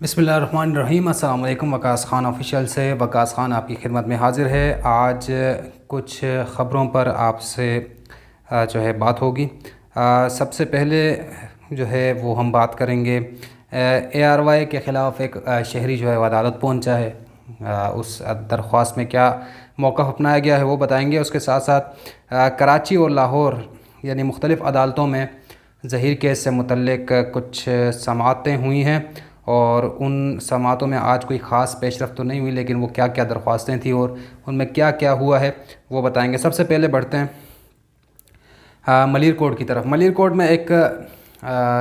बिस्मिल्लाहिर्रहमानिर्रहीम। अस्सलाम वालेकुम। वकास ख़ान ऑफिशियल से वकास ख़ान आपकी खिदमत में हाज़िर है। आज कुछ ख़बरों पर आपसे जो है बात होगी। सबसे पहले जो है वो हम बात करेंगे ARY के ख़िलाफ़ एक शहरी जो है वो अदालत पहुंचा है। उस दरख्वास्त में क्या मौक़िफ़ अपनाया गया है वो बताएंगे। उसके साथ साथ कराची और लाहौर यानी मुख्तलिफ़ अदालतों में ज़हीर केस से मुतल्लिक़ कुछ समाअतें हुई हैं और उन समाअतों में आज कोई ख़ास पेशरफ़्त तो नहीं हुई, लेकिन वो क्या क्या दरख्वास्तें थी और उनमें क्या क्या हुआ है वो बताएंगे। सबसे पहले बढ़ते हैं मलिर कोट की तरफ। मलिर कोट में एक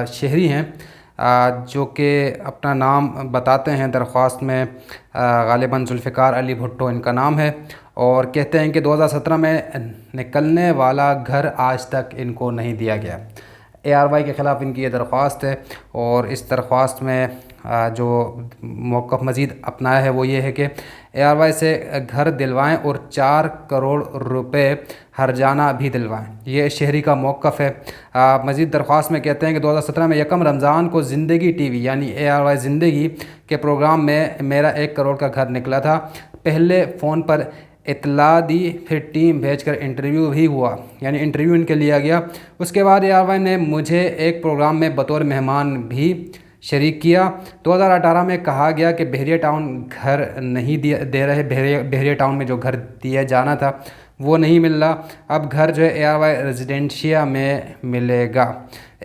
शहरी हैं जो कि अपना नाम बताते हैं दरख्वास्त में, ग़ालिबन ज़ुल्फ़िकार अली भुट्टो इनका नाम है, और कहते हैं कि 2017 में निकलने वाला घर आज तक इनको नहीं दिया गया। ARY के ख़िलाफ़ इनकी ये दरख्वास्त है और इस दरख्वास्त में जो मौक़िफ़ मज़ीद अपनाया है वो ये है कि ARY से घर दिलवाएं और 4 करोड़ रुपए हर्जाना भी दिलवाएं। ये शहरी का मौक़िफ़ है। मज़ीद दरख्वास्त में कहते हैं कि 2017 में यकम रमज़ान को ज़िंदगी TV यानी ARY ज़िंदगी के प्रोग्राम में मेरा 1 करोड़ का घर निकला था। पहले फ़ोन पर इत्तला दी, फिर टीम भेजकर इंटरव्यू भी हुआ, यानी इंटरव्यू इनके लिया गया। उसके बाद ARY ने मुझे एक प्रोग्राम में बतौर मेहमान भी शरीक किया। 2018 में कहा गया कि बहरिया टाउन घर नहीं दे रहे, बहरिया टाउन में जो घर दिया जाना था वो नहीं मिल रहा। अब घर जो है ARY रेजिडेंशिया में मिलेगा।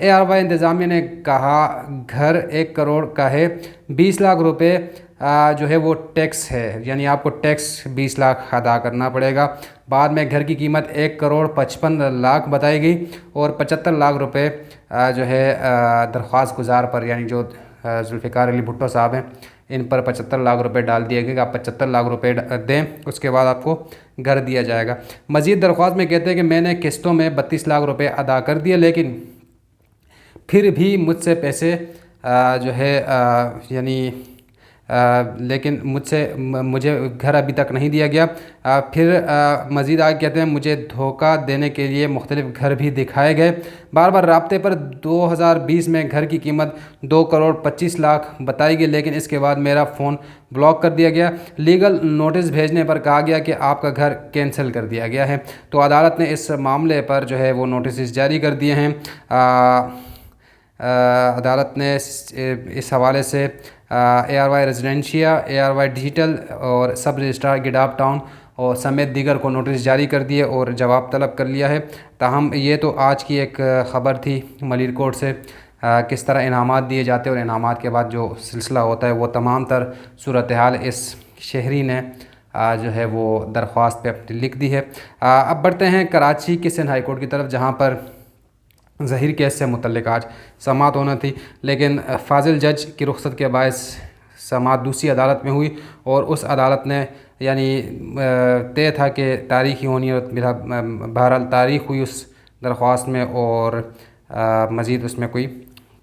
ARY इंतज़ामिया ने कहा घर 1 करोड़ का है, 20 लाख रुपए जो है वो टैक्स है, यानी आपको टैक्स 20 लाख अदा करना पड़ेगा। बाद में घर की कीमत 1 करोड़ 55 लाख बताई गई और 75 लाख रुपए जो है दरख्वास्त गुजार पर, यानी जो ज़ुल्फ़िकार अली भुट्टो साहब हैं, इन पर 75 लाख रुपए डाल दिए गए। आप 75 लाख रुपए दें, उसके बाद आपको घर दिया जाएगा। मज़ीद दरख्वास्त में कहते हैं कि मैंने किस्तों में 32 लाख रुपए अदा कर दिए, लेकिन फिर भी मुझसे पैसे जो है यानी लेकिन मुझे घर अभी तक नहीं दिया गया। फिर मज़ीद आगे कहते हैं मुझे धोखा देने के लिए मुख्तलिफ़ घर भी दिखाए गए। बार बार राब्ते पर 2020 में घर की कीमत 2 करोड़ 25 लाख बताई गई, लेकिन इसके बाद मेरा फ़ोन ब्लॉक कर दिया गया। लीगल नोटिस भेजने पर कहा गया कि आपका घर कैंसिल कर दिया गया है। तो अदालत ने इस मामले पर जो है वो नोटिस जारी कर दिए हैं। अदालत ने इस हवाले से ARY रेजिडेंशिया, ARY डिजिटल और सब रजिस्ट्रार गिडाप टाउन और समेत दीगर को नोटिस जारी कर दिए और जवाब तलब कर लिया है। ताहम ये तो आज की एक ख़बर थी मलिर कोट से, किस तरह इनामात दिए जाते हैं और इनामात के बाद जो सिलसिला होता है वो तमाम तर सूरत हाल इस शहरी ने जो है वो दरख्वास्त पे अपनी लिख दी है। अब बढ़ते हैं कराची की सिंध हाई कोर्ट की तरफ, जहाँ पर ज़हीर केस से मुतल्लिक़ आज समाअत होना थी, लेकिन फाजिल जज की रुख्सत के बायस समाअत दूसरी अदालत में हुई और उस अदालत ने यानी तय था कि तारीख़ ही होनी है। बहरहाल तारीख़ हुई उस दरख्वास्त में और मज़ीद उसमें कोई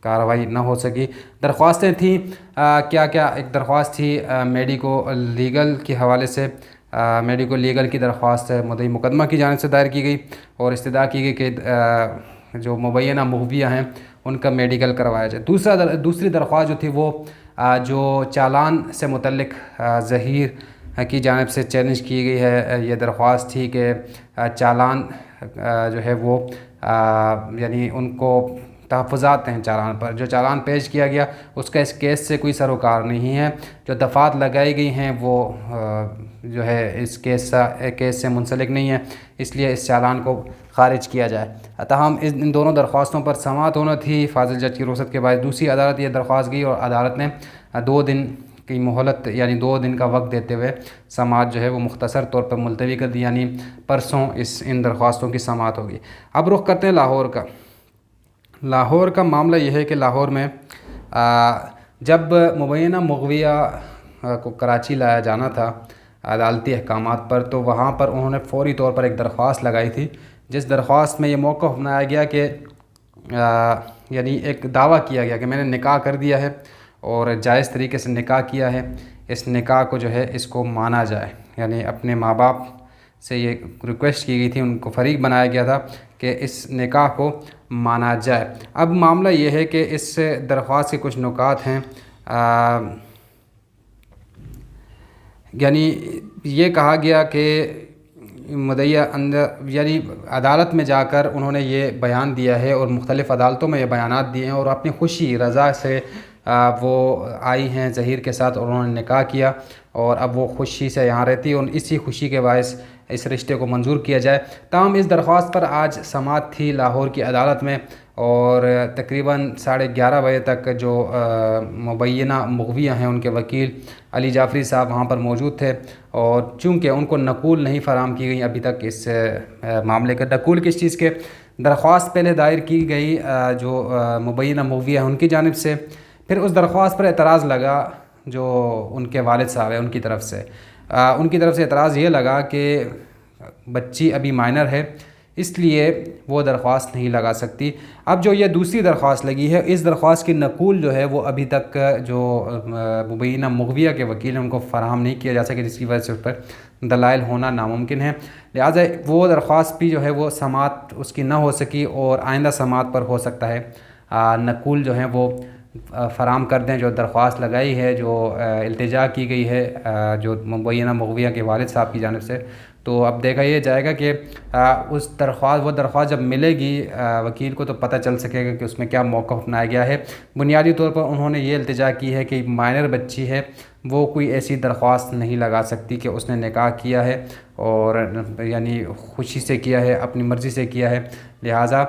कार्रवाई न हो सकी। दरख्वास्तें थीं क्या क्या। एक दरख्वास्त थी मेडिको लीगल के हवाले से। मेडिको लीगल की दरख्वास्त मुद्दई मुकदमा की जानिब से दायर की गई और इस्तदा की गई कि जो मुबैना मुखबिया हैं उनका मेडिकल करवाया जाए। दूसरी दरख्वास्त जो थी वो जो चालान से मुतल्लिक़ ज़हीर की जानिब से चैलेंज की गई है। ये दरख्वास्त थी कि चालान जो है वो यानी उनको तहफ़्फ़ुज़ात हैं चालान पर, जो चालान पेश किया गया उसका इस केस से कोई सरोकार नहीं है। जो दफ़ात लगाई गई हैं वो जो है इस केस से मुंसलिक नहीं है, इसलिए इस चालान को ख़ारिज किया जाए। ताहम इन दोनों दरख्वास्तों पर समाअत होना थी। फाजिल जज की रुख्सत के बाद दूसरी अदालत ये दरख्वास्त गई और अदालत ने 2 दिन की मोहलत यानी 2 दिन का वक्त देते हुए समाअत जो है वो मुख्तसर तौर पर मुलतवी कर दी, यानी परसों इन दरख्वास्तों की समाअत होगी। अब रुख करते हैं लाहौर का। लाहौर का मामला यह है कि लाहौर में जब मुबैना मुग़विया को कराची लाया जाना था अदालती अहकामात पर, तो वहाँ पर उन्होंने फ़ौरी तौर पर एक दरख्वास्त लगाई थी, जिस दरख्वास्त में ये मौक़िफ़ अपनाया गया कि यानी एक दावा किया गया कि मैंने निकाह कर दिया है और जायज़ तरीके से निकाह किया है, इस निकाह को जो है इसको माना जाए। यानी अपने माँ बाप से ये रिक्वेस्ट की गई थी, उनको फ़रीक बनाया गया था कि इस निकाह को माना जाए। अब मामला ये है कि इस दरख्वास्त के कुछ नुकात हैं یعنی یہ کہا گیا کہ مدعیہ یعنی عدالت میں جا کر انہوں نے یہ بیان دیا ہے اور مختلف عدالتوں میں یہ بیانات دیے ہیں اور اپنی خوشی رضا سے وہ آئی ہیں ظہیر کے ساتھ اور انہوں نے نکاح کیا اور اب وہ خوشی سے یہاں رہتی ہے اور اسی خوشی کے باعث اس رشتے کو منظور کیا جائے۔ تاہم اس درخواست پر آج سماعت تھی لاہور کی عدالت میں اور تقریباً 11:30 بجے تک جو مبینہ مغویہ ہیں ان کے وکیل علی جعفری صاحب وہاں پر موجود تھے اور چونکہ ان کو نقول نہیں فراہم کی گئی ابھی تک اس معاملے کا، نقول کس چیز کے، درخواست پہلے دائر کی گئی جو مبینہ مغویہ ہیں ان کی جانب سے، پھر اس درخواست پر اعتراض لگا جو ان کے والد صاحب ہیں ان کی طرف سے اعتراض یہ لگا کہ بچی ابھی مائنر ہے اس لیے وہ درخواست نہیں لگا سکتی۔ اب جو یہ دوسری درخواست لگی ہے اس درخواست کی نقول جو ہے وہ ابھی تک جو مبینہ مغویہ کے وکیل ہیں ان کو فراہم نہیں کیا جا سکے، جس کی وجہ سے اس پر دلائل ہونا ناممکن ہے، لہٰذا وہ درخواست بھی جو ہے وہ سماعت اس کی نہ ہو سکی اور آئندہ سماعت پر ہو سکتا ہے نقول جو ہیں وہ فراہم کر دیں جو درخواست لگائی ہے، جو التجا کی گئی ہے جو مبینہ مغویہ کے والد صاحب کی جانب سے۔ تو اب دیکھا یہ جائے گا کہ وہ درخواست جب ملے گی وکیل کو تو پتہ چل سکے گا کہ اس میں کیا موقف اپنایا گیا ہے۔ بنیادی طور پر انہوں نے یہ التجا کی ہے کہ مائنر بچی ہے وہ کوئی ایسی درخواست نہیں لگا سکتی کہ اس نے نکاح کیا ہے اور یعنی خوشی سے کیا ہے، اپنی مرضی سے کیا ہے، لہٰذا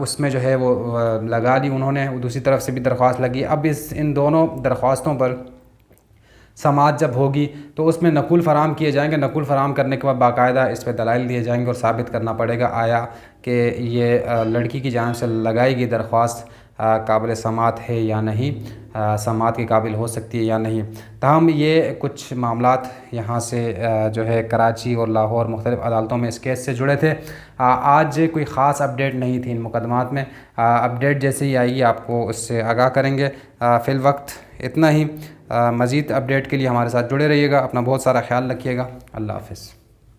اس میں جو ہے وہ لگا لی انہوں نے، دوسری طرف سے بھی درخواست لگی۔ اب ان دونوں درخواستوں پر سماعت جب ہوگی تو اس میں نقول فراہم کیے جائیں گے، نقول فراہم کرنے کے بعد باقاعدہ اس پہ دلائل دیے جائیں گے اور ثابت کرنا پڑے گا آیا کہ یہ لڑکی کی جانب سے لگائی گئی درخواست قابل سماعت ہے یا نہیں، سماعت کے قابل ہو سکتی ہے یا نہیں۔ تاہم یہ کچھ معاملات یہاں سے جو ہے کراچی اور لاہور مختلف عدالتوں میں اس کیس سے جڑے تھے۔ آج کوئی خاص اپڈیٹ نہیں تھی ان مقدمات میں، اپڈیٹ جیسے ہی آئی گی آپ کو اس سے آگاہ کریں گے۔ فی الوقت اتنا ہی، مزید اپڈیٹ کے لیے ہمارے ساتھ جڑے رہیے گا، اپنا بہت سارا خیال رکھیے گا، اللہ حافظ۔